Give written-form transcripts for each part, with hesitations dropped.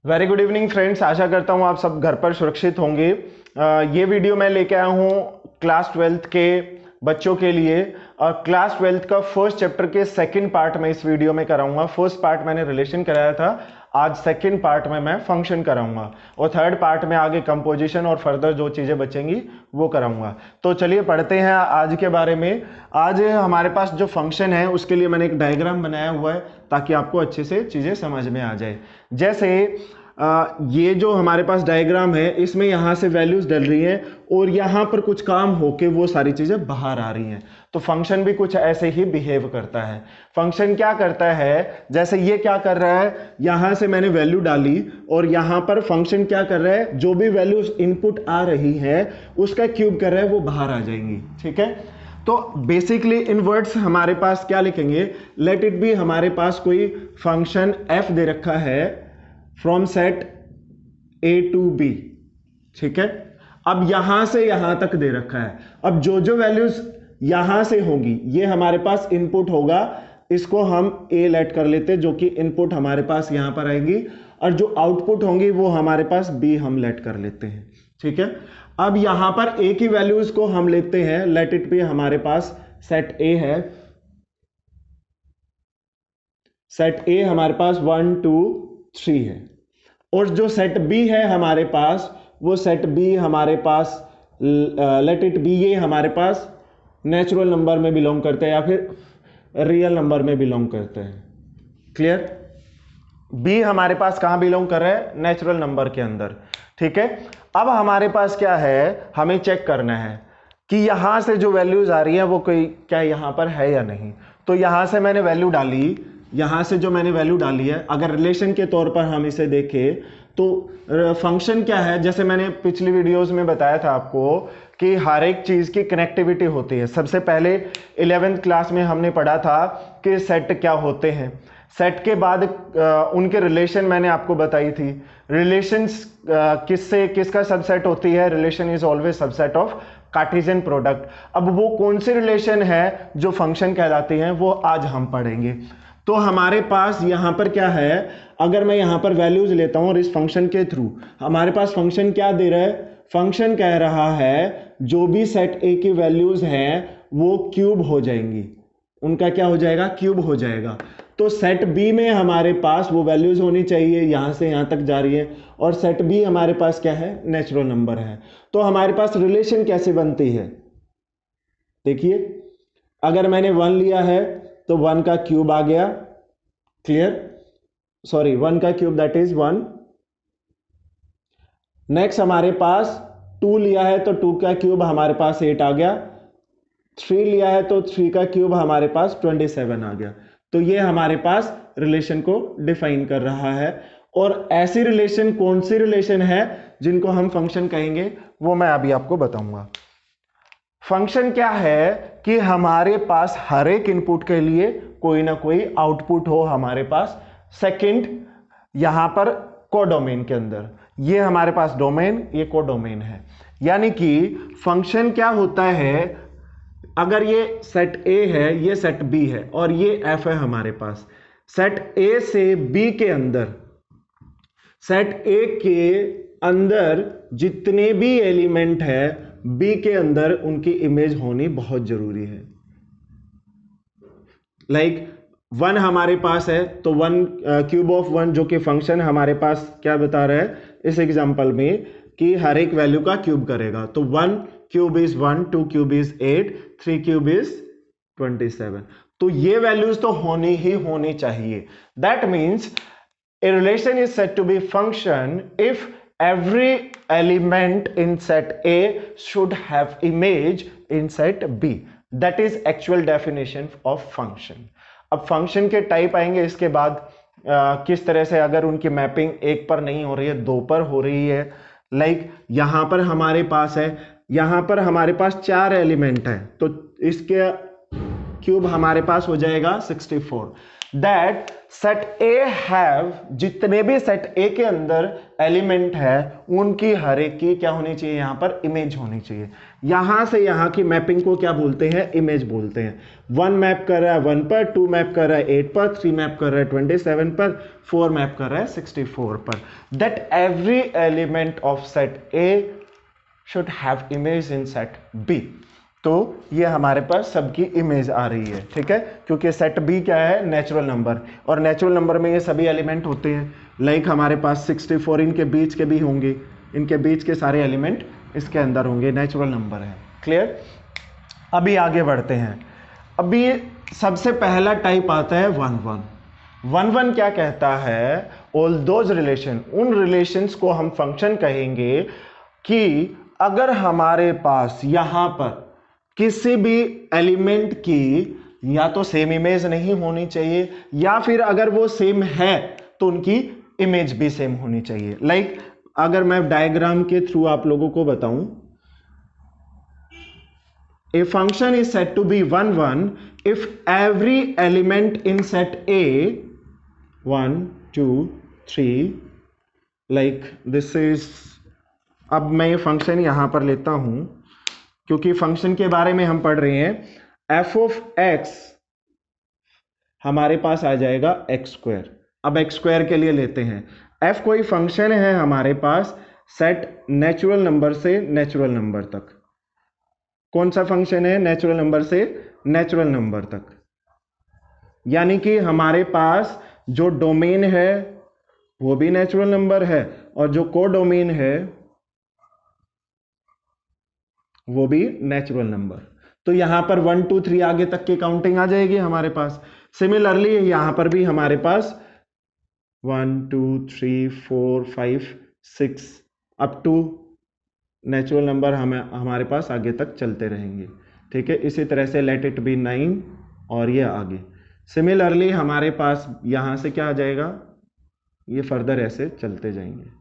Very good evening friends, आशा करता हूँ आप सब घर पर सुरक्षित होंगे। ये वीडियो मैं लेके आया हूँ क्लास 12th के बच्चों के लिए। क्लास 12th का फर्स्ट चैप्टर के सेकंड पार्ट में इस वीडियो में कराऊंगा। फर्स्ट पार्ट मैंने रिलेशन कराया था, आज सेकंड पार्ट में मैं फंक्शन कराऊंगा और थर्ड पार्ट में आगे कंपोजिशन और फर्दर जो चीज़ें बचेंगी वो कराऊंगा। तो चलिए पढ़ते हैं आज के बारे में। आज हमारे पास जो फंक्शन है उसके लिए मैंने एक डायग्राम बनाया हुआ है ताकि आपको अच्छे से चीज़ें समझ में आ जाए। जैसे ये जो हमारे पास डायग्राम है इसमें यहाँ से वैल्यूज डल रही हैं और यहाँ पर कुछ काम होके वो सारी चीज़ें बाहर आ रही हैं। तो फंक्शन भी कुछ ऐसे ही बिहेव करता है। फंक्शन क्या करता है, जैसे ये क्या कर रहा है, यहाँ से मैंने वैल्यू डाली और यहाँ पर फंक्शन क्या कर रहा है, जो भी वैल्यूज इनपुट आ रही है उसका क्यूब कर रहा है, वो बाहर आ जाएंगी। ठीक है, तो बेसिकली इन वर्ड्स हमारे पास क्या लिखेंगे, लेट इट बी हमारे पास कोई फंक्शन f दे रखा है from set a to b। ठीक है, अब यहां से यहां तक दे रखा है। अब जो जो वैल्यूज यहां से होंगी ये हमारे पास इनपुट होगा, इसको हम a लेट कर लेते हैं जो कि इनपुट हमारे पास यहां पर आएगी, और जो आउटपुट होंगी वो हमारे पास b हम लेट कर लेते हैं। ठीक है, अब यहां पर a की वैल्यूज को हम लेते हैं, लेट इट बी हमारे पास सेट a है। सेट a हमारे पास 1 2 3 है, और जो सेट b है हमारे पास, वो सेट b हमारे पास लेट इट बी, ये हमारे पास नेचुरल नंबर में बिलोंग करते हैं या फिर रियल नंबर में बिलोंग करते हैं। क्लियर, b हमारे पास कहां बिलोंग कर रहा है, नेचुरल नंबर के अंदर। ठीक है, अब हमारे पास क्या है, हमें चेक करना है कि यहां से जो वैल्यूज आ रही है वो कोई क्या यहां पर है या नहीं। तो यहां से मैंने वैल्यू डाली, यहां से जो मैंने वैल्यू डाली है, अगर रिलेशन के तौर पर हम इसे देखें तो फंक्शन क्या है, जैसे मैंने पिछली वीडियोस में बताया था आपको कि हर एक चीज की कनेक्टिविटी होती है। सबसे पहले 11th क्लास में हमने पढ़ा था कि सेट क्या होते हैं, सेट के बाद उनके रिलेशन मैंने आपको बताई थी। रिलेशंस किससे किसका सबसेट होती है, relation is always subset of Cartesian product. अब वो कौन सी रिलेशन है जो फंक्शन कहलाती हैं वो आज हम पढ़ेंगे। तो हमारे पास यहां पर क्या है, अगर मैं यहां पर वैल्यूज लेता हूं और इस फंक्शन के थ्रू हमारे पास फंक्शन क्या दे रहा है, फंक्शन कह रहा है जो भी सेट a की वैल्यूज हैं वो क्यूब हो जाएंगी, उनका क्या हो जाएगा, क्यूब हो जाएगा। तो सेट b में हमारे पास वो वैल्यूज होनी चाहिए, यहां से यहां तक जा रही है, और सेट b हमारे पास क्या है, नेचुरल नंबर है। तो हमारे पास रिलेशन कैसे बनती है, देखिए, अगर मैंने 1 लिया है तो 1 का क्यूब आ गया। क्लियर, सॉरी 1 का क्यूब दैट इज 1। नेक्स्ट हमारे पास 2 लिया है तो 2 का क्यूब हमारे पास 8 आ गया। 3 लिया है तो 3 का क्यूब हमारे पास 27 आ गया। तो ये हमारे पास रिलेशन को डिफाइन कर रहा है। और ऐसी रिलेशन कौन सी रिलेशन है जिनको हम फंक्शन कहेंगे वो मैं अभी आपको बताऊंगा। फंक्शन क्या है कि हमारे पास हर एक इनपुट के लिए कोई ना कोई आउटपुट हो हमारे पास। सेकंड, यहां पर कोडोमेन के अंदर, ये हमारे पास डोमेन, ये कोडोमेन है। यानी कि फंक्शन क्या होता है, अगर ये सेट A है, ये सेट B है और ये F है हमारे पास, सेट A से B के अंदर, सेट A के अंदर जितने भी एलिमेंट है B के अंदर उनकी इमेज होनी बहुत जरूरी है। लाइक 1 हमारे पास है तो 1 क्यूब ऑफ 1 जो कि फंक्शन हमारे पास क्या बता रहा है इस एग्जांपल में कि हर एक वैल्यू का क्यूब करेगा। तो 1 cube is 1, 2 cube is 8, 3 cube is 27। तो ये वैल्यूज तो होनी ही होनी चाहिए। That means a relation is said to be function if every element in set A should have image in set B. That is actual definition of function. अब function के type आएंगे इसके बाद, किस तरह से अगर उनकी मैपिंग 1 पर नहीं हो रही है 2 पर हो रही है। लाइक यहां पर हमारे पास है, यहां पर हमारे पास 4 एलिमेंट है तो इसके क्यूब हमारे पास हो जाएगा 64। दैट सेट ए हैव, जितने भी सेट ए के अंदर एलिमेंट है उनकी हर एक की क्या होनी चाहिए, यहां पर इमेज होनी चाहिए। यहां से यहां की मैपिंग को क्या बोलते हैं, इमेज बोलते हैं। 1 मैप कर रहा है 1 पर, 2 मैप कर रहा है 8 पर, 3 मैप कर रहा है 27 पर, 4 मैप कर रहा है 64 पर। That every element of set A should have image in set B. तो ये हमारे पास सबकी इमेज आ रही है, ठीक है, क्योंकि सेट बी क्या है, नेचुरल नंबर, और नेचुरल नंबर में ये सभी एलिमेंट होते हैं। लाइक हमारे पास 64 इनके बीच के भी होंगे, इनके बीच के सारे एलिमेंट इसके अंदर होंगे, नेचुरल नंबर है। क्लियर? अभी आगे बढ़ते हैं। अभी सबसे पहला टाइप आता है 1 1। 1 1 क्या कहता है, ऑल दोज रिलेशन, उन रिलेशंस को हम फंक्शन कहेंगे कि अगर हमारे पास यहां पर किसी भी एलिमेंट की या तो सेम इमेज नहीं होनी चाहिए, या फिर अगर वो सेम है तो उनकी इमेज भी सेम होनी चाहिए। लाइक अगर मैं डायग्राम के थ्रू आप लोगों को बताऊं, a function is said to be 1 1 if every element in set A 1 2 3, like this is, अब मैं ये फंक्शन यहां पर लेता हूं क्योंकि फंक्शन के बारे में हम पढ़ रहे हैं। एफ ऑफ एक्स हमारे पास आ जाएगा एक्स स्क्वायर। अब एक्स स्क्वायर के लिए लेते हैं, एफ कोई फंक्शन है हमारे पास सेट नेचुरल नंबर से नेचुरल नंबर तक। कौन सा फंक्शन है, नेचुरल नंबर से नेचुरल नंबर तक, यानी कि हमारे पास जो डोमेन है वो भी नेचुरल नंबर है और जो कोडोमेन है वो भी नेचुरल नंबर। तो यहां पर 1 2 3 आगे तक की काउंटिंग आ जाएगी हमारे पास। सिमिलरली यहां पर भी हमारे पास 1 2 3 4 5 6 अप टू नेचुरल नंबर हमारे पास आगे तक चलते रहेंगे, ठीक है। इसी तरह से लेट इट बी 9 और ये आगे। सिमिलरली हमारे पास यहां से क्या आ जाएगा, ये फर्दर ऐसे चलते जाएंगे।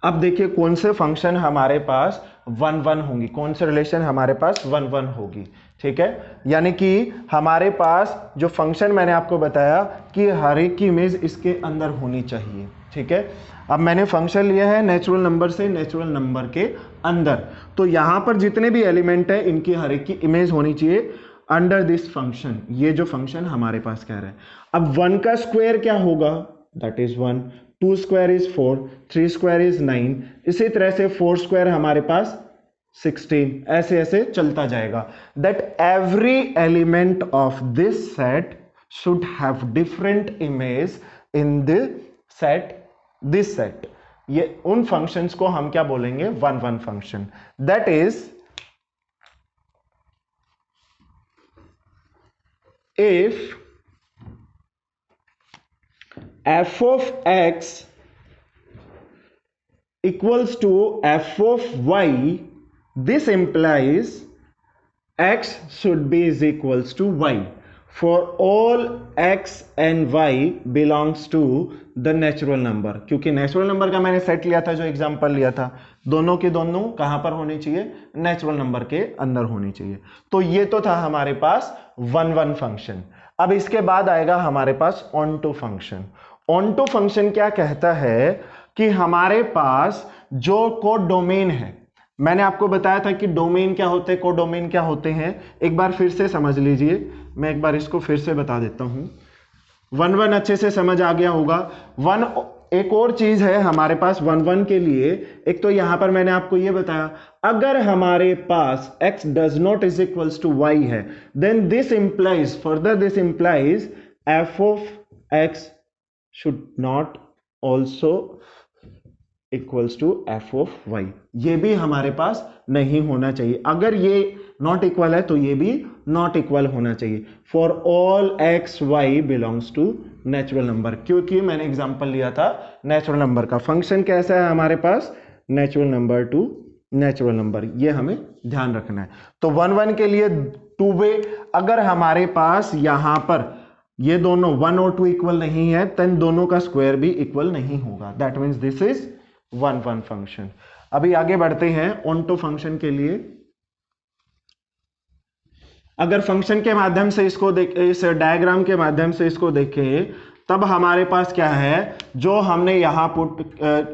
अब देखिए कौन से फंक्शन हमारे पास 1 1 होंगी, कौन से रिलेशन हमारे पास 1 1 होगी, ठीक है। यानी कि हमारे पास जो फंक्शन मैंने आपको बताया कि हर एक की इमेज इसके अंदर होनी चाहिए, ठीक है। अब मैंने फंक्शन लिया है नेचुरल नंबर से नेचुरल नंबर के अंदर, तो यहां पर जितने भी एलिमेंट है इनकी हर एक की इमेज होनी चाहिए अंडर दिस फंक्शन। ये जो फंक्शन हमारे पास कह रहा है। अब 1 का स्क्वायर क्या होगा, that is 1, 2 square is 4, 3 square is 9, इसी तरह से 4 स्क्वायर हमारे पास 16, ऐसे ऐसे चलता जाएगा। That every element of this set should have different image in the set, this set. ये उन फंक्शंस को हम क्या बोलेंगे, 1 1 function. That is if f of x equals to f of y, this implies x should be is equals to y for all x and y belongs to the natural number। क्योंकि natural number का मैंने set लिया था, जो example लिया था, दोनों के दोनों कहां पर होनी चाहिए, नेचुरल नंबर के अंदर होनी चाहिए। तो ये तो था हमारे पास 1 1 फंक्शन। अब इसके बाद आएगा हमारे पास onto function. Onto function क्या कहता है कि हमारे पास जो कोड डोमेन है, मैंने आपको बताया था कि डोमेन क्या होते हैं, कोडोमेन क्या होते हैं, एक बार फिर से समझ लीजिए। मैं एक बार इसको फिर से बता देता हूं। 1 1 अच्छे से समझ आ गया होगा। एक और चीज है हमारे पास 1 1 के लिए, एक तो यहां पर मैंने आपको यह बताया, अगर हमारे पास x does not is equals to y है, then this implies, further this implies f of x should not also equals to f of y. ये भी हमारे पास नहीं होना चाहिए। अगर ये नॉट इक्वल है तो ये भी नॉट इक्वल होना चाहिए। For all x y belongs to natural number, क्योंकि मैंने एग्जांपल लिया था नेचुरल नंबर का। फंक्शन कैसा है हमारे पास, natural number to natural number, ये हमें ध्यान रखना है। तो 1 1 के लिए 2 वे, अगर हमारे पास यहां पर ये दोनों 1 और 2 इक्वल नहीं है, देन दोनों का स्क्वायर भी इक्वल नहीं होगा। That means this is 1 1 function. अभी आगे बढ़ते हैं ऑन टू फंक्शन के लिए। अगर फंक्शन के माध्यम से इसको देख, इस डायग्राम के माध्यम से इसको देखें, तब हमारे पास क्या है, जो हमने यहाँ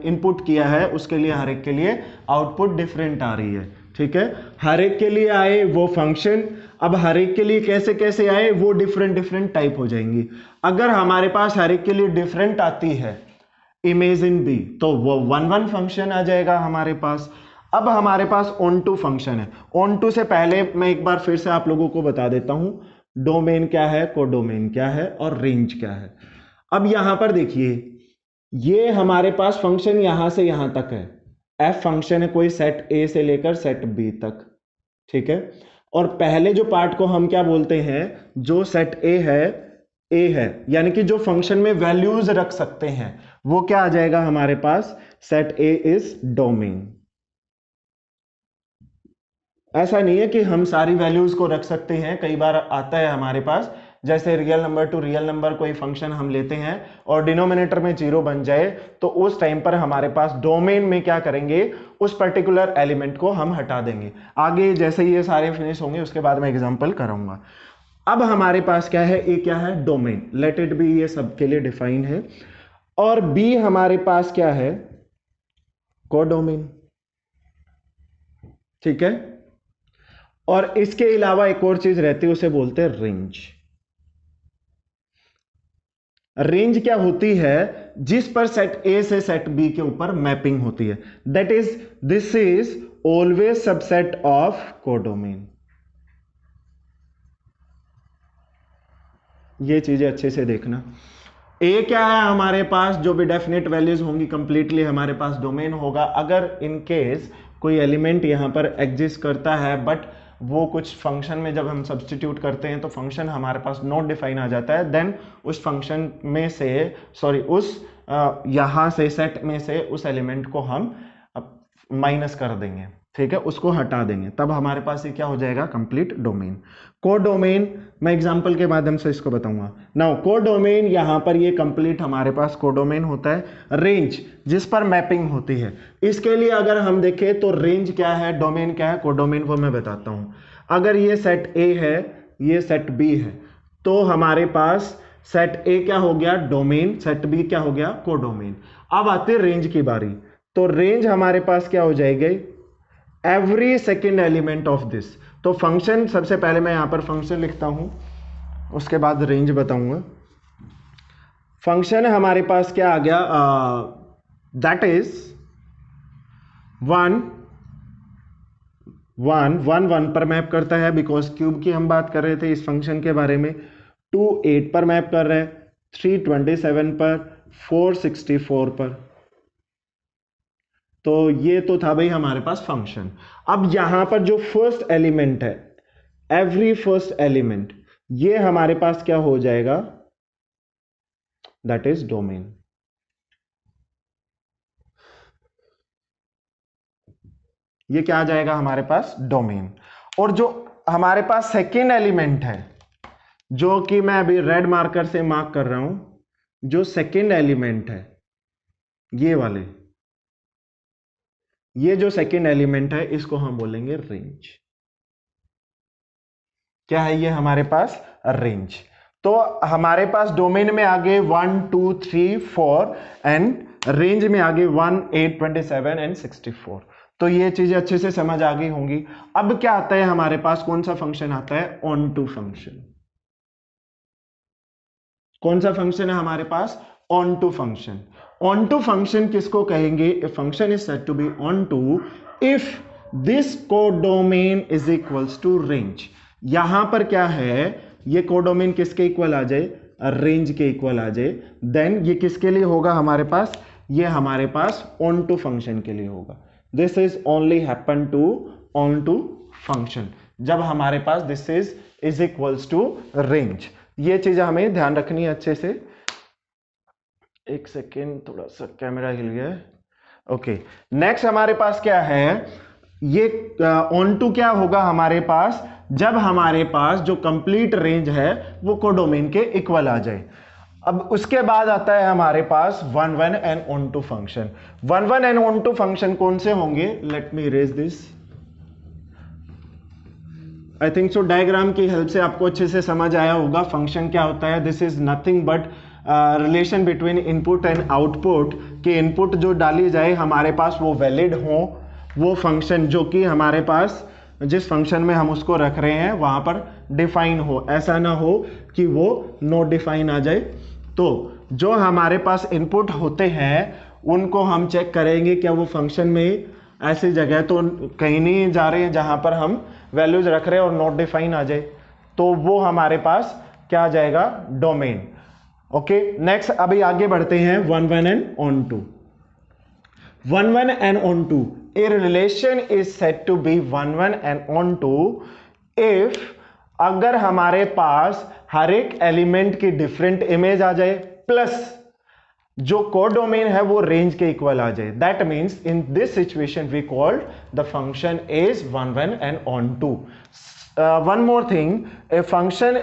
इनपुट किया है उसके लिए हर एक के लिए आउटपुट डिफरेंट आ रही है। ठीक है, हर एक के लिए आए वो फंक्शन, अब हर एक के लिए कैसे कैसे आए वो डिफरेंट डिफरेंट टाइप हो जाएंगी। अगर हमारे पास हर एक के लिए डिफरेंट आती है इमेज इन बी, तो वो 1 1 फंक्शन आ जाएगा हमारे पास। अब हमारे पास ऑन टू फंक्शन है। ऑन टू से पहले मैं एक बार फिर से आप लोगों को बता देता हूं, डोमेन क्या है, कोडोमेन क्या है और रेंज क्या है। अब यहां पर देखिए, ये हमारे पास फंक्शन यहां से यहां तक है, एफ फंक्शन है कोई सेट ए से लेकर सेट बी तक। ठीक है, और पहले जो पार्ट को हम क्या बोलते हैं, जो सेट ए है, यानी कि जो फंक्शन में वैल्यूज रख सकते हैं, वो क्या आ जाएगा हमारे पास, सेट ए इज डोमेन। ऐसा नहीं है कि हम सारी वैल्यूज को रख सकते हैं, कई बार आता है हमारे पास, जैसे real number two real number कोई फंक्शन हम लेते हैं और डिनोमिनेटर में 0 बन जाए, तो उस टाइम पर हमारे पास डोमेन में क्या करेंगे, उस पर्टिकुलर एलिमेंट को हम हटा देंगे। आगे जैसे ये सारे फिनिश होंगे उसके बाद मैं एग्जांपल कराऊंगा। अब हमारे पास क्या है, ए क्या है, डोमेन, लेट इट बी, ये सबके लिए डिफाइन है। और बी हमारे पास क्या है, कोडोमेन। ठीक है, और इसके अलावा एक और चीज रहती है, उसे बोलते हैं रेंज। रेंज क्या होती है, जिस पर सेट ए से सेट बी के ऊपर मैपिंग होती है, that is this is always subset of codomain. ये चीजें अच्छे से देखना। ए क्या है हमारे पास, जो भी डेफिनेट वैल्यूज होंगी कंप्लीटली हमारे पास डोमेन होगा। अगर इन केस कोई एलिमेंट यहां पर एग्जिस्ट करता है, बट वो कुछ फंक्शन में जब हम सब्सटीट्यूट करते हैं तो फंक्शन हमारे पास नॉट डिफाइन आ जाता है, देन उस फंक्शन में से उस यहां से सेट में से उस एलिमेंट को हम माइनस कर देंगे। ठीक है, उसको हटा देंगे, तब हमारे पास ये क्या हो जाएगा, कंप्लीट डोमेन। कोडोमेन मैं एग्जांपल के माध्यम से इसको बताऊंगा। नाउ कोडोमेन, यहां पर ये कंप्लीट हमारे पास कोडोमेन होता है। रेंज, जिस पर मैपिंग होती है, इसके लिए अगर हम देखें तो रेंज क्या है, डोमेन क्या है, कोडोमेन, वो मैं बताता हूं। अगर ये सेट ए है, ये सेट बी है, तो हमारे पास सेट ए क्या हो गया, डोमेन, सेट बी क्या हो गया, कोडोमेन। अब आते रेंज की बारी, तो रेंज हमारे पास क्या हो जाएगी, every second element of this. तो फंक्शन, सबसे पहले मैं यहां पर फंक्शन लिखता हूं, उसके बाद रेंज बताऊंगा। फंक्शन हमारे पास क्या आ गया, दैट इज 1 1 1 1 पर मैप करता है, बिकॉज क्यूब की हम बात कर रहे थे इस फंक्शन के बारे में। 2 8 पर मैप कर रहे हैं, 3 27 पर, 4 64 पर। तो ये तो था भाई हमारे पास फंक्शन। अब यहां पर जो फर्स्ट एलिमेंट है, एवरी फर्स्ट एलिमेंट, ये हमारे पास क्या हो जाएगा, दैट इज डोमेन। ये क्या आ जाएगा हमारे पास, डोमेन। और जो हमारे पास सेकेंड एलिमेंट है, जो कि मैं अभी रेड मार्कर से मार्क कर रहा हूं, जो सेकेंड एलिमेंट है ये वाले, ये जो सेकेंड एलिमेंट है इसको हम बोलेंगे रेंज। क्या है ये हमारे पास, रेंज। तो हमारे पास डोमेन में आगे 1 2 3 4 एंड रेंज में आगे 1 8 27 एंड 64। तो ये चीजें अच्छे से समझ आ गई होंगी। अब क्या आता है हमारे पास, कौन सा फंक्शन आता है, ऑन टू फंक्शन। कौन सा फंक्शन है हमारे पास, onto function. Onto function किसको कहेंगे, a function is said to be onto if this codomain is equals to range. यहां पर क्या है, ये कोडोमेन किसके इक्वल आ जाए, रेंज के इक्वल आ जाए, देन ये किसके लिए होगा हमारे पास, ये हमारे पास ऑन टू फंक्शन के लिए होगा। This is only happen to onto function, जब हमारे पास this is equals to range. ये चीज हमें ध्यान रखनी है अच्छे से। एक सेकेंड, थोड़ा सा कैमरा हिल गया है। ओके, नेक्स्ट हमारे पास क्या है, ये ऑन टू क्या होगा हमारे पास, जब हमारे पास जो कंप्लीट रेंज है वो कोडोमेन के इक्वल आ जाए। अब उसके बाद आता है हमारे पास 1 1 and onto function. 1 1 and onto function कौन से होंगे, let me erase this. I think so diagram की हेल्प से आपको अच्छे से समझ आया होगा फंक्शन क्या होता है. This is nothing but relation between input and output, कि इनपुट जो डाली जाए हमारे पास वो वैलिड हो, वो फंक्शन जो कि हमारे पास जिस फंक्शन में हम उसको रख रहे हैं वहाँ पर डिफाइन हो. ऐसा ना हो कि वो नॉट डिफाइन आ जाए. तो जो हमारे पास इनपुट होते हैं उनको हम चेक करेंगे क्या वो फंक्शन में ऐसी जगह तो कहीं नहीं जा रहे हैं जहाँ पर हम वैल्यूज रख रहे हैं और नॉट डिफाइन आ जाए, तो वो हमारे पास क्या आ जाएगा, डोमेन. ओके, नेक्स्ट अभी आगे बढ़ते हैं. 1 1 and onto. 1 1 and onto. A relation is said to be 1 1 and on 2 if अगर हमारे पास हर एक एलिमेंट की डिफरेंट इमेज आ जाए प्लस जो कोडोमेन है वो रेंज के इक्वल आ जाए. That means in this situation we called the function is 1 1 and on 2. One more thing, a function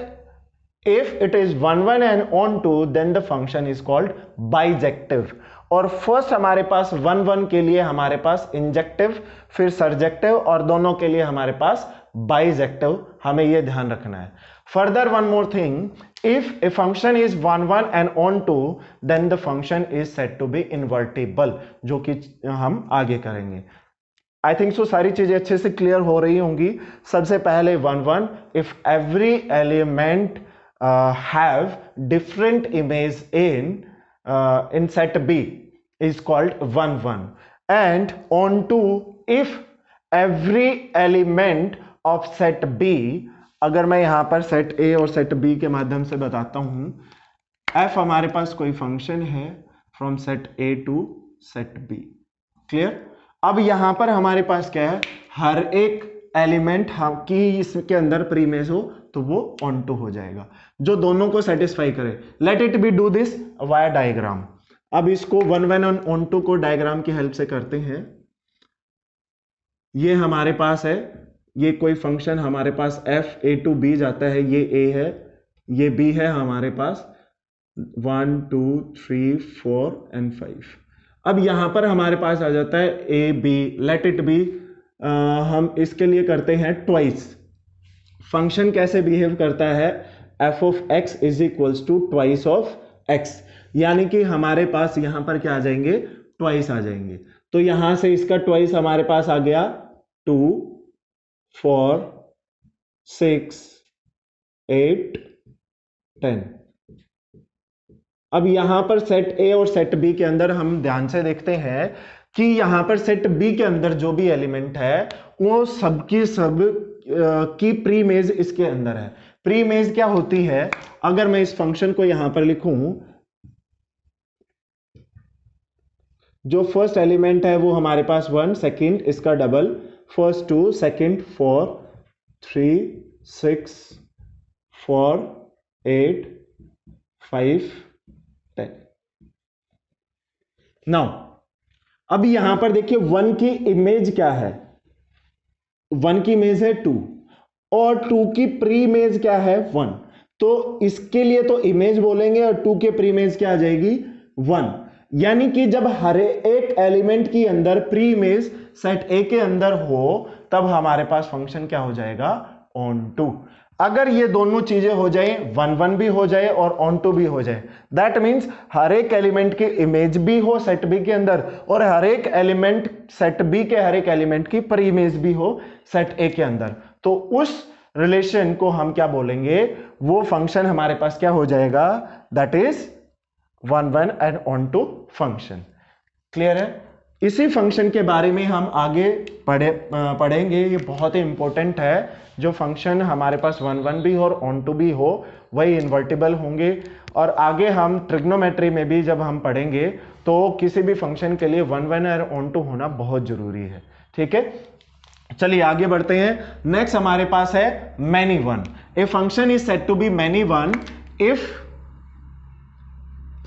if it is 1 1 and on 2 then the function is called bijective. और first हमारे पास 1 1 के लिए हमारे पास injective, फिर सरजेक्टिव, और दोनों के लिए हमारे पास बाइजेक्टिव. हमें यह ध्यान रखना है. Further one more thing, if a function is 1 1 and on 2 then the function is said to be invertible, जो कि हम आगे करेंगे. आई थिंक सो सारी चीजें अच्छे से क्लियर हो रही होंगी. सबसे पहले 1 1, if every element have different image in set B is called 1 1, and on 2 if every element of set B, अगर मैं यहां पर सेट A और सेट B के माध्यम से बताता हूं, f हमारे पास कोई फंक्शन है from set A to set B. Clear. अब यहां पर हमारे पास क्या है, हर एक एलिमेंट की इसके अंदर प्रीमेज हो तो वो ऑन टू हो जाएगा, जो दोनों को सेटिस्फाई करे. Late it B do this via diagram. अब इसको 1 1 और ऑन टू को डायग्राम की हेल्प से करते हैं. ये हमारे पास है, ये कोई फंक्शन हमारे पास f a टू b जाता है, ये a है, ये b है हमारे पास 1 2 3 4 एंड 5. अब यहां पर हमारे पास आ जाता है a b. Late it B, हम इसके लिए करते हैं ट्वाइस. फंक्शन कैसे बिहेव करता है, f of x is equals to twice of x, यानी कि हमारे पास यहां पर क्या आ जाएंगे, ट्वाइस आ जाएंगे. तो यहां से इसका ट्वाइस हमारे पास आ गया 2 4 6 8 10. अब यहां पर सेट A और सेट B के अंदर हम ध्यान से देखते हैं कि यहां पर सेट B के अंदर जो भी एलिमेंट है वो सबकी सब की प्रीमेज इसके अंदर है. प्रीमेज क्या होती है, अगर मैं इस फंक्शन को यहां पर लिखूं, जो फर्स्ट एलिमेंट है वो हमारे पास 1, सेकंड इसका डबल, फर्स्ट 2, सेकंड 4 3 6 4 8 5 10. नाउ अब यहां पर देखिए 1 की इमेज क्या है, 1 की इमेज है 2 और 2 की प्री इमेज क्या है 1. तो इसके लिए तो इमेज बोलेंगे और 2 के प्री इमेज क्या आ जाएगी 1. यानी कि जब हर एक एलिमेंट की अंदर प्री इमेज सेट A के अंदर हो तब हमारे पास फंक्शन क्या हो जाएगा, ऑन टू. अगर ये दोनों चीजें हो जाए, 1 1 भी हो जाए और ऑन टू भी हो जाए, दैट मीन्स हर एक एलिमेंट की इमेज भी हो सेट B के अंदर और हर एक एलिमेंट सेट B के हर एक एलिमेंट की प्री इमेज भी हो सेट A के अंदर, तो उस रिलेशन को हम क्या बोलेंगे, वो फंक्शन हमारे पास क्या हो जाएगा, that is 1 1 and onto function. Clear है. इसी फंक्शन के बारे में हम आगे पढ़ेंगे. ये बहुत ही इंपॉर्टेंट है. जो फंक्शन हमारे पास 1 1 भी हो और ऑन टू भी हो वही इन्वर्टिबल होंगे. और आगे हम ट्रिग्नोमेट्री में भी जब हम पढ़ेंगे तो किसी भी फंक्शन के लिए 1 1 और ऑन टू होना बहुत जरूरी है. ठीक है, चलिए आगे बढ़ते हैं. नेक्स्ट हमारे पास है many one. A function is said to be many one if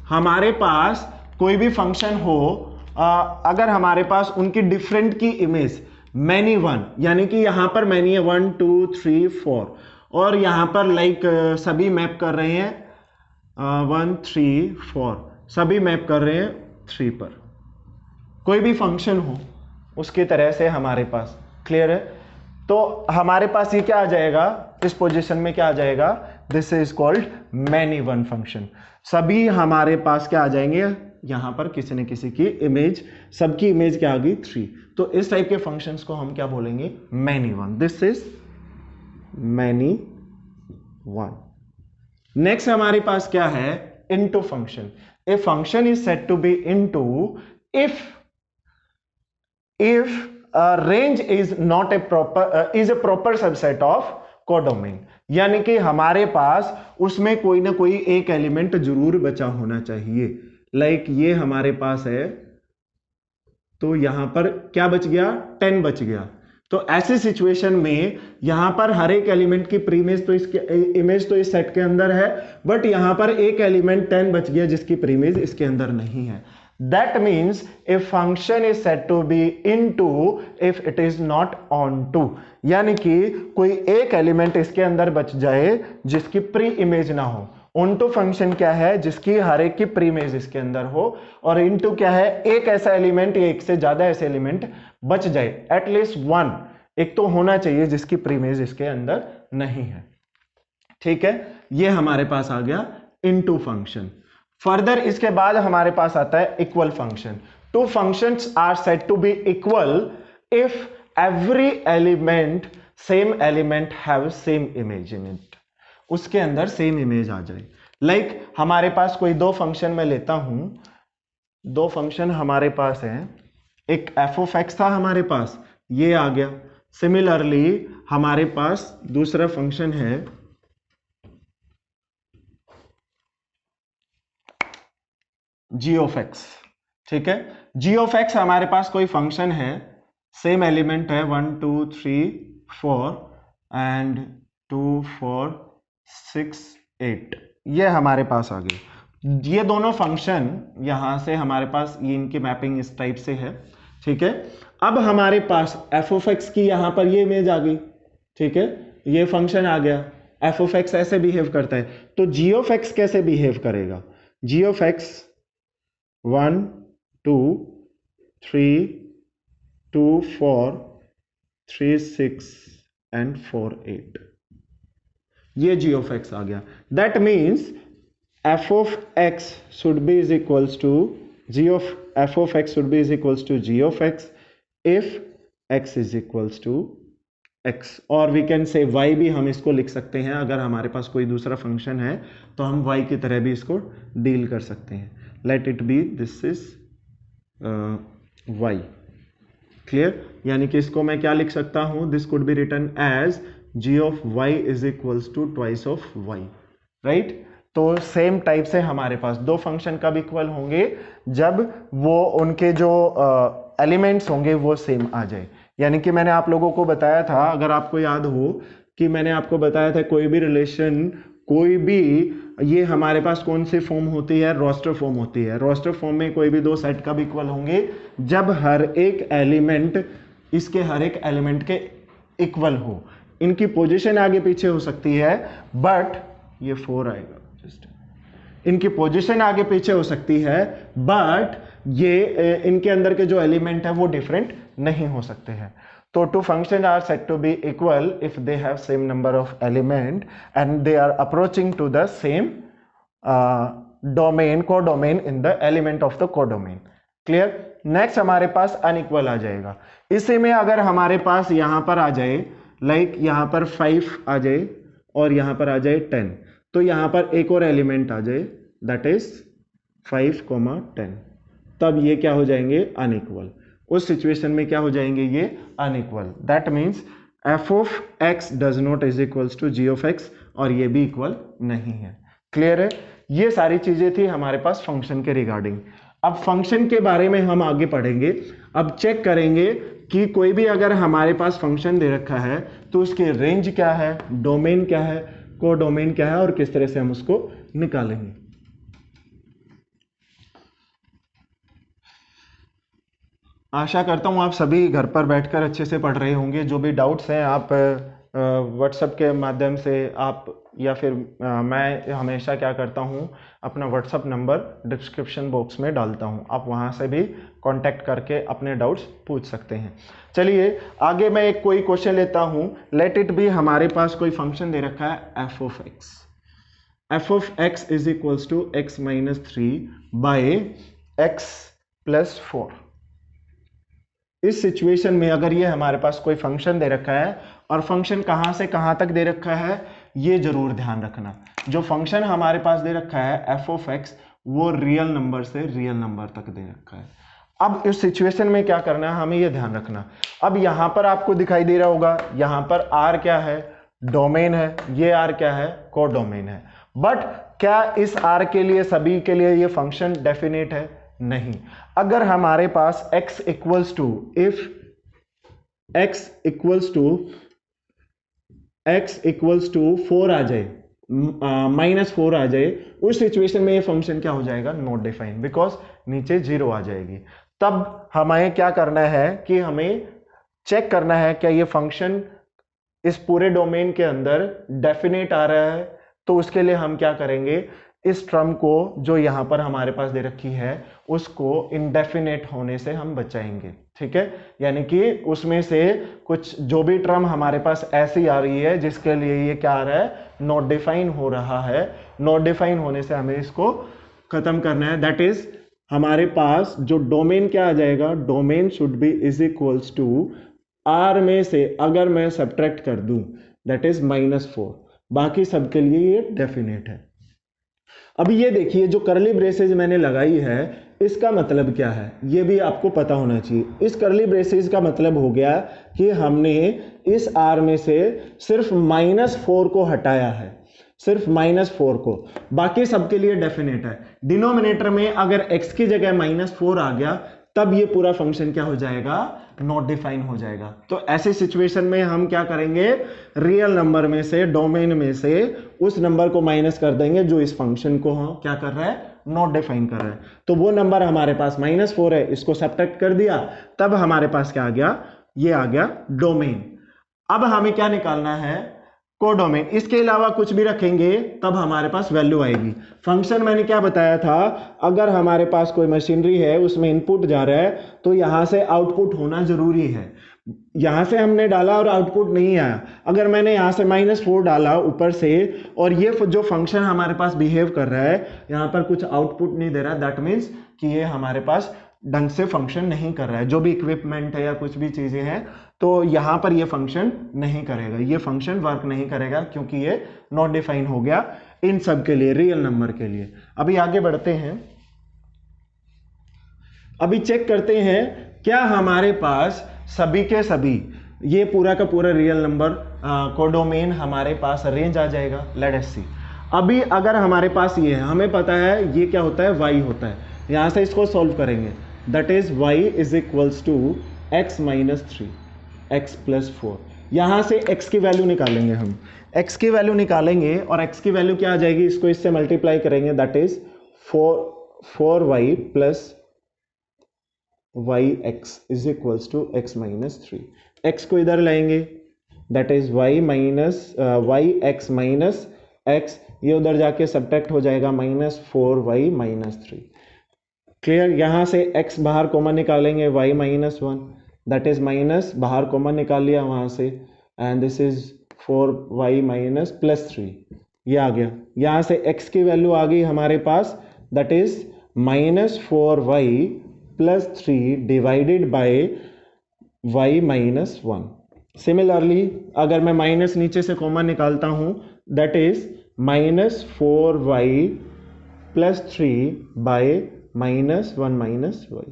हमारे पास कोई भी फंक्शन हो, अगर हमारे पास उनकी डिफरेंट की इमेज मैनी वन, यानी कि यहां पर मैनी है 1 2 3 4 और यहां पर लाइक सभी मैप कर रहे हैं 1 3 4, सभी मैप कर रहे हैं 3 पर. कोई भी फंक्शन हो उसकी तरह से हमारे पास. क्लियर है. तो हमारे पास ये क्या आ जाएगा, इस पोजीशन में क्या आ जाएगा, this is called many one function. सभी हमारे पास क्या आ जाएंगे, यहां पर किसी न किसी की इमेज, सबकी इमेज क्या आ गई 3। तो इस टाइप के फंक्शंस को हम क्या बोलेंगे, many one. This is many one. Next हमारे पास क्या है, into function. A function is said to be into if range is not a proper, is a proper subset of codomain. यानी कि हमारे पास उसमें कोई ना कोई एक एलिमेंट जरूर बचा होना चाहिए। लाइक ये हमारे पास है, तो यहां पर क्या बच गया, 10 बच गया। तो ऐसी सिचुएशन में यहां पर हर एक एलिमेंट की प्रीमेज तो इसके इमेज तो इस सेट के अंदर है, बट यहां पर एक एलिमेंट 10 बच गया जिसकी प्रीमेज इसके अंदर नहीं है। That means a function is said to be into if it is not onto. यानी कि कोई एक एलिमेंट इसके अंदर बच जाए जिसकी प्री इमेज ना हो। ऑनटू फंक्शन क्या है, जिसकी हर एक की प्रीमेज इसके अंदर हो, और इनटू क्या है, एक ऐसा एलिमेंट या एक से ज्यादा ऐसे एलिमेंट बच जाए, एटलीस्ट वन, एक तो होना चाहिए जिसकी प्रीमेज इसके अंदर नहीं है। ठीक है, ये हमारे पास आ गया इनटू फंक्शन। फर्दर इसके बाद हमारे पास आता है equal function. Two functions are said to be equal if every element, same element have same image in it. उसके अंदर सेम इमेज आ जाए। लाइक हमारे पास कोई दो फंक्शन में लेता हूं, दो फंक्शन हमारे पास है, एक एफ ऑफ एक्स था हमारे पास, ये आ गया। सिमिलरली हमारे पास दूसरा फंक्शन है जी ऑफ एक्स। ठीक है, जी ऑफ एक्स हमारे पास कोई फंक्शन है, सेम एलिमेंट है 1 2 3 4 एंड 2 4 6 8, ये हमारे पास आ गए। ये दोनों फंक्शन यहां से हमारे पास, ये इनकी मैपिंग इस टाइप से है। ठीक है, अब हमारे पास एफ ऑफ एक्स की यहां पर ये इमेज आ गई। ठीक है, ये फंक्शन आ गया, एफ ऑफ एक्स ऐसे बिहेव करता है, तो जी ऑफ एक्स कैसे बिहेव करेगा, जी ऑफ एक्स 1 2 3 2 4 3 6 एंड 4 8, ये जी ऑफ एक्स आ गया। That means f of x should be is equals to g of, f of x should be is equals to g of x if x is equals to x. और we can say y भी हम इसको लिख सकते हैं, अगर हमारे पास कोई दूसरा फंक्शन है तो हम वाई की तरह भी इसको डील कर सकते हैं। Let it be this is y. Clear, यानी कि इसको मैं क्या लिख सकता हूं, this could be written as g of y is equals to twice of y, right. तो सेम टाइप से हमारे पास दो फंक्शन कब इक्वल होंगे, जब वो उनके जो एलिमेंट्स होंगे वो सेम आ जाए। यानी कि मैंने आप लोगों को बताया था, अगर आपको याद हो कि मैंने आपको बताया था कोई भी रिलेशन, कोई भी, ये हमारे पास कौन सी फॉर्म होती है, रोस्टर फॉर्म होती है। रोस्टर फॉर्म में कोई भी दो सेट कब इक्वल होंगे, जब हर एक एलिमेंट इसके हर एक एलिमेंट के इक्वल हो। इनकी पोजीशन आगे पीछे हो सकती है, बट ये 4 आएगा, जस्ट इनकी पोजीशन आगे पीछे हो सकती है, बट ये इनके अंदर के जो एलिमेंट है वो डिफरेंट नहीं हो सकते हैं। तो two function are said to be equal if they have same number of element and they are approaching to the same domain, codomain in the element of the codomain. Clear. Next हमारे पास unequal आ जाएगा। इसी में अगर हमारे पास यहां पर आ जाए, लाइक यहां पर 5 आ जाए और यहां पर आ जाए 10, तो यहां पर एक और एलिमेंट आ जाए दैट इज 5, 10, तब ये क्या हो जाएंगे, अनइक्वल। उस सिचुएशन में क्या हो जाएंगे, ये unequal. That means f of x does not is equals to g of x, और ये भी इक्वल नहीं है। क्लियर है। ये सारी चीजें थी हमारे पास फंक्शन के रिगार्डिंग। अब फंक्शन के बारे में हम आगे पढ़ेंगे। अब चेक करेंगे कि कोई भी अगर हमारे पास फंक्शन दे रखा है तो उसकी रेंज क्या है, डोमेन क्या है, कोडोमेन क्या है, और किस तरह से हम उसको निकालेंगे। आशा करता हूं आप सभी घर पर बैठकर अच्छे से पढ़ रहे होंगे। जो भी डाउट्स हैं आप व्हाट्सएप के माध्यम से आप या फिर मैं हमेशा क्या करता हूँ, अपना व्हाट्सएप नंबर डिस्क्रिप्शन बॉक्स में डालता हूँ, आप वहाँ से भी कांटेक्ट करके अपने डाउट्स पूछ सकते हैं। चलिए आगे मैं एक कोई क्वेश्चन लेता हूँ। लेट इट बी हमारे पास कोई फंक्शन दे रखा है f of x is equals to x minus 3 by x plus 4। इस सिचुएशन में अगर ये हमारे पास कोई फंक्शन दे रखा है और फंक्शन कहाँ से कहाँ तक दे रखा है, ये जरूर ध्यान रखना। जो फंक्शन हमारे पास दे रखा है एफ ऑफ एक्स, वो रियल नंबर से रियल नंबर तक दे रखा है। अब इस सिचुएशन में क्या करना है, हमें ये ध्यान रखना। अब यहां पर आपको दिखाई दे रहा होगा, यहां पर आर क्या है, डोमेन है, ये आर क्या है, कोडोमेन है। बट क्या इस आर के लिए सभी के लिए ये फंक्शन डेफिनेट है? नहीं। अगर हमारे पास x equals to, if x equals to 4 आ जाए, -4 आ जाए, उस सिचुएशन में ये फंक्शन क्या हो जाएगा, नॉट डिफाइन, बिकॉज नीचे 0 आ जाएगी। तब हमें क्या करना है कि हमें चेक करना है क्या ये फंक्शन इस पूरे डोमेन के अंदर डेफिनेट आ रहा है। तो उसके लिए हम क्या करेंगे, इस टर्म को जो यहां पर हमारे पास दे रखी है उसको इनडेफिनेट होने से हम बचाएंगे, ठीक है। यानी कि उसमें से कुछ जो भी टर्म हमारे पास ऐसी आ रही है जिसके लिए ये क्या आ रहा है, नॉट डिफाइन हो रहा है, नॉट डिफाइन होने से हमें इसको खत्म करना है। दैट इज हमारे पास जो डोमेन क्या आ जाएगा, domain should be is equals to R में से अगर मैं सब्ट्रैक्ट कर दूं, दैट इज -4, बाकी सबके लिए ये डेफिनेट है। अभी ये देखिए जो करली ब्रेसेज मैंने लगाई है, इसका मतलब क्या है, ये भी आपको पता होना चाहिए। इस करली ब्रेसेज का मतलब हो गया कि हमने इस आर में से सिर्फ -4 को हटाया है, सिर्फ -4 को, बाकी सबके लिए डेफिनेट है। डिनोमिनेटर में अगर x की जगह -4 आ गया, तब ये पूरा फंक्शन क्या हो जाएगा, नॉट डिफाइन हो जाएगा। तो ऐसे सिचुएशन में हम क्या करेंगे, रियल नंबर में से, डोमेन में से उस नंबर को माइनस कर देंगे जो इस फंक्शन को क्या कर रहा है, नॉट डिफाइन कर रहा है। तो वो नंबर हमारे पास -4 है, इसको सब्ट्रैक्ट कर दिया, तब हमारे पास क्या आ गया, ये आ गया डोमेन। अब हमें क्या निकालना है, कोडोमेन। इसके अलावा कुछ भी रखेंगे तब हमारे पास वैल्यू आएगी। फंक्शन मैंने क्या बताया था, अगर हमारे पास कोई मशीनरी है उसमें इनपुट जा रहा है तो यहां से आउटपुट होना जरूरी है। यहां से हमने डाला और आउटपुट नहीं आया, अगर मैंने यहां से -4 डाला ऊपर से और ये जो फंक्शन हमारे पास बिहेव कर रहा है यहां पर कुछ आउटपुट नहीं दे रहा, दैट मीन्स कि ये हमारे पास ढंग से फंक्शन नहीं कर रहा है। जो भी इक्विपमेंट है या कुछ भी चीजें हैं, तो यहां पर ये फंक्शन नहीं करेगा, ये फंक्शन वर्क नहीं करेगा, क्योंकि ये नॉट डिफाइन हो गया इन सब के लिए, रियल नंबर के लिए। अभी आगे बढ़ते हैं, अभी चेक करते हैं क्या हमारे पास सभी के सभी ये पूरा का पूरा रियल नंबर कोडोमेन हमारे पास रेंज आ जाएगा। लेट अस सी। अभी अगर हमारे पास ये है, हमें पता है ये क्या होता है, y होता है, यहां से इसको सॉल्व करेंगे, that is y is equals to x minus 3 x plus 4। यहां से x की वैल्यू निकालेंगे, हम x की वैल्यू निकालेंगे और x की वैल्यू क्या आ जाएगी, इसको इससे मल्टीप्लाई करेंगे, that is 4y plus yx is equals to x minus 3। x को इधर लाएंगे, that is yx minus x, ये उधर जाके सब्ट्रैक्ट हो जाएगा, -4y माइनस 3। क्लियर। यहां से x बाहर कॉमन निकालेंगे, y minus 1, that is minus बाहर कॉमन निकाल लिया वहां से, and this is 4y minus plus 3, ये आ गया। यहां से x की वैल्यू आ गई हमारे पास, that is -4y plus 3 divided by y minus 1। Similarly अगर मैं माइनस नीचे से कॉमन निकालता हूं, that is -4y plus 3 by -1 minus y।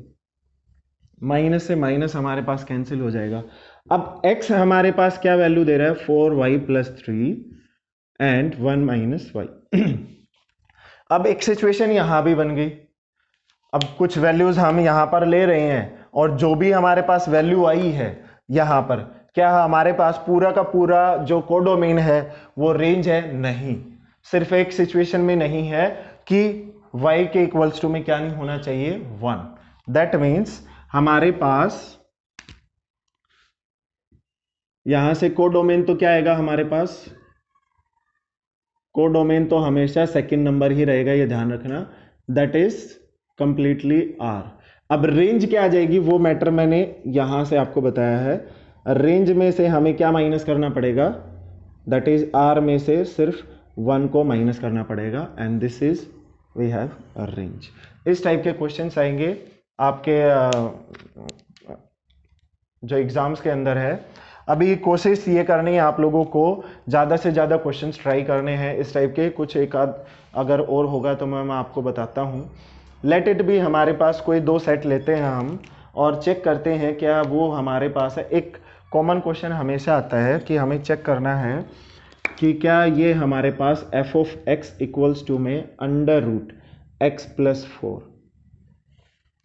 Minus से माइनस हमारे पास कैंसिल हो जाएगा। अब x हमारे पास क्या वैल्यू दे रहा है, 4y plus 3 and 1 minus y। अब एक सिचुएशन यहां भी बन गई। अब कुछ वैल्यूज हम यहां पर ले रहे हैं और जो भी हमारे पास वैल्यू आई है यहां पर, क्या हमारे पास पूरा का पूरा जो कोडोमेन है वो रेंज है? नहीं। सिर्फ एक सिचुएशन में नहीं है कि y के इक्वल्स टू में क्या नहीं होना चाहिए, 1। दैट मीन्स हमारे पास यहां से कोडोमेन तो क्या आएगा हमारे पास, कोडोमेन तो हमेशा सेकंड नंबर ही रहेगा, ये ध्यान रखना, दैट इज कंप्लीटली आर। अब रेंज क्या आ जाएगी वो मैटर मैंने यहां से आपको बताया है। रेंज में से हमें क्या माइनस करना पड़ेगा, दैट इज आर में से सिर्फ 1 को माइनस करना पड़ेगा, and this is we have a range. इस टाइप के क्वेश्चंस आएंगे आपके जो एग्जाम्स के अंदर है। अभी कोशिश ये करनी है आप लोगों को ज़्यादा से ज़्यादा क्वेश्चंस ट्राई करने हैं इस टाइप के। कुछ एक आध अगर और होगा तो मैं आपको बताता हूँ। लेट इट भी हमारे पास कोई 2 सेट लेते हैं हम और चेक करते हैं क्या वो हमारे पास है। एक कॉमन क्वेश्चन हमेशा आता है कि हमें चेक करना है कि क्या ये हमारे पास F of X equals to में अंडर रूट एक्स प्लस 4,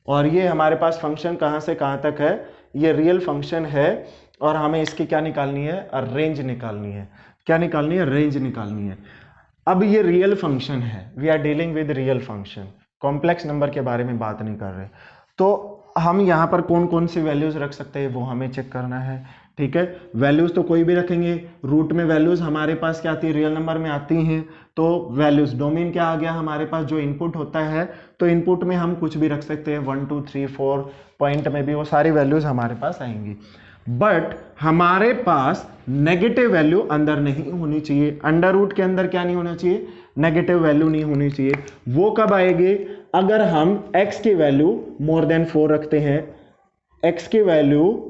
और ये हमारे पास फंक्शन कहाँ से कहाँ तक है, ये रियल फंक्शन है और हमें इसकी क्या निकालनी है, रेंज निकालनी है। क्या निकालनी है, रेंज निकालनी है। अब ये रियल फंक्शन है, we are dealing with real function, complex number के बारे में बात नहीं कर रहे। तो हम यहाँ पर कौन कौन सी वैल्यूज रख सकते हैं वो हमें चेक करना है। ठीक है, वैल्यूज तो कोई भी रखेंगे, रूट में वैल्यूज हमारे पास क्या आती है, रियल नंबर में आती हैं। तो वैल्यूज डोमेन क्या आ गया हमारे पास, जो इनपुट होता है, तो इनपुट में हम कुछ भी रख सकते हैं, 1 2 3 4 पॉइंट में भी वो सारी वैल्यूज हमारे पास आएंगी। बट हमारे पास नेगेटिव वैल्यू अंदर नहीं होनी चाहिए। अंडर रूट के अंदर क्या नहीं होना चाहिए, नेगेटिव वैल्यू नहीं होनी चाहिए। वो कब आएगी, अगर हम x की वैल्यू मोर देन 4 रखते हैं। x की वैल्यू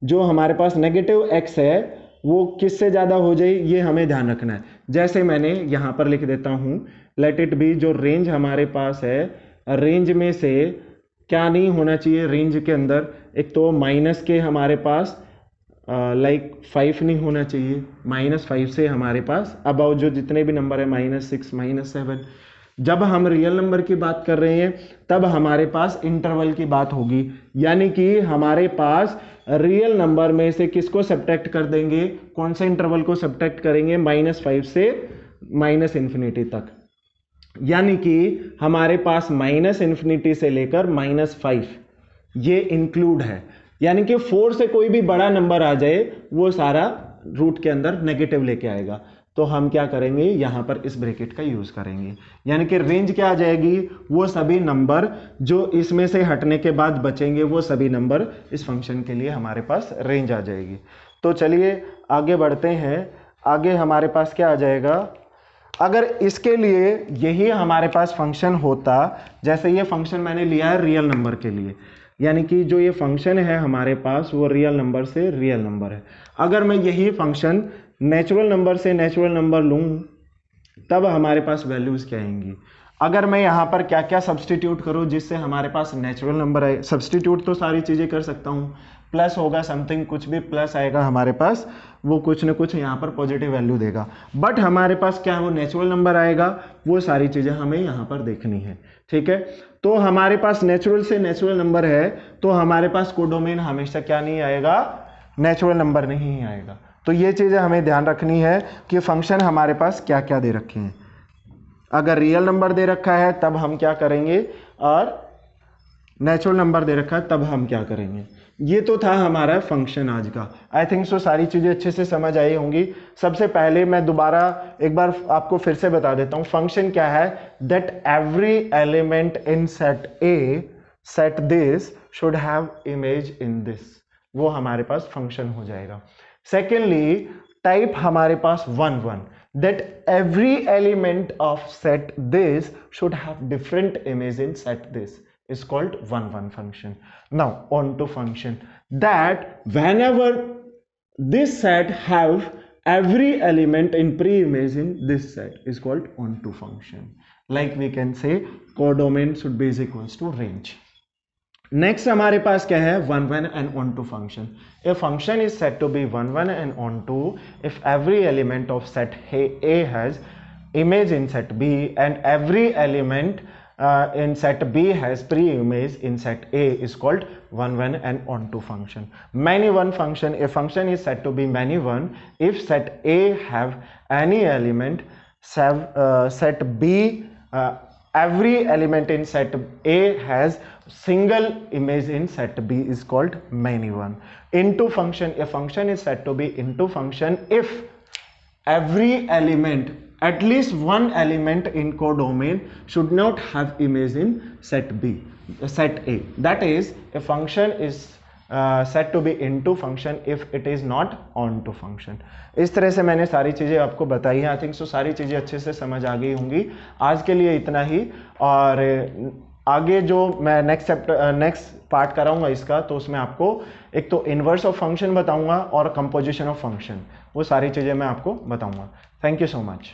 जो हमारे पास नेगेटिव x है वो किससे ज्यादा हो जाए, ये हमें ध्यान रखना है। जैसे मैंने यहां पर लिख देता हूं, लेट इट बी, जो रेंज हमारे पास है, रेंज में से क्या नहीं होना चाहिए, रेंज के अंदर एक तो माइनस के हमारे पास लाइक 5 नहीं होना चाहिए। -5 से हमारे पास अबाउट जो जितने भी नंबर है, -6 -7, जब हम रियल नंबर की बात कर रहे हैं तब हमारे पास इंटरवल की बात होगी। यानी कि हमारे पास रियल नंबर में से किसको सब्ट्रैक्ट कर देंगे, कौन से इंटरवल को सब्ट्रैक्ट करेंगे, -5 से -∞ तक। यानी कि हमारे पास -∞ से लेकर -5 ये इंक्लूड है। यानी कि 4 से कोई भी बड़ा नंबर आ जाए वो सारा रूट के अंदर नेगेटिव लेके आएगा। तो हम क्या करेंगे, यहां पर इस ब्रैकेट का यूज करेंगे। यानी कि रेंज क्या आ जाएगी, वो सभी नंबर जो इसमें से हटने के बाद बचेंगे वो सभी नंबर इस फंक्शन के लिए हमारे पास रेंज आ जाएगी। तो चलिए आगे बढ़ते हैं। आगे हमारे पास क्या आ जाएगा, अगर इसके लिए यही हमारे पास फंक्शन होता, जैसे ये फंक्शन मैंने लिया है रियल नंबर के लिए, यानी कि जो ये फंक्शन है हमारे पास वो रियल नंबर से रियल नंबर है। अगर मैं यही फंक्शन नेचुरल नंबर से नेचुरल नंबर लूं तब हमारे पास वैल्यूज क्या आएंगी। अगर मैं यहाँ पर क्या क्या सब्सटीट्यूट करूँ जिससे हमारे पास नेचुरल नंबर आए, सब्सटीट्यूट तो सारी चीज़ें कर सकता हूँ। प्लस होगा समथिंग, कुछ भी प्लस आएगा हमारे पास, वो कुछ न कुछ यहाँ पर पॉजिटिव वैल्यू देगा। बट हमारे पास क्या, वो नेचुरल नंबर आएगा, वो सारी चीज़ें हमें यहाँ पर देखनी है। ठीक है, तो हमारे पास नेचुरल से नेचुरल नंबर है तो हमारे पास कोडोमेन हमेशा क्या नहीं आएगा, नेचुरल नंबर नहीं आएगा। तो ये चीज़ें हमें ध्यान रखनी है कि फंक्शन हमारे पास क्या क्या दे रखे हैं। अगर रियल नंबर दे रखा है तब हम क्या करेंगे, और नेचुरल नंबर दे रखा है तब हम क्या करेंगे। ये तो था हमारा फंक्शन आज का। आई थिंक सो सारी चीज़ें अच्छे से समझ आई होंगी। सबसे पहले मैं दोबारा एक बार आपको फिर से बता देता हूँ फंक्शन क्या है, that every element in set A, set this should have image in this, वो हमारे पास फंक्शन हो जाएगा। सेकेंडली टाइप हमारे पास 1 1, that every element of set this should have different image in set this is called 1 1 function. Now on to function, that whenever this set have every element in pre-image in this set is called on to function. Like we can say codomain should be is equals to range. Next हमारे पास क्या है, 1 1 and on to function. A function is said to be 1 1 and on to if every element of set A has image in set B and every element in set B has pre-image in set A is called 1 1 and on to function. Many one function, a function is said to be many one if set A have any element set B every element in set A has single image in set B is called many one. Into function, a function is said to be into function if every element, at least one element in codomain should not have image in set B, set A. That is, a function is said to be into function if it is not onto function. इस तरह से मैंने सारी चीज़ें आपको बताई हैं. आई think सो सारी चीज़ें अच्छे से समझ आ गई होंगी. आज के लिए इतना ही, और आगे जो मैं नेक्स्ट पार्ट कराऊंगा इसका, तो उसमें आपको एक तो इनवर्स ऑफ फंक्शन बताऊंगा और कंपोजिशन ऑफ फंक्शन, वो सारी चीज़ें मैं आपको बताऊंगा. Thank you so much.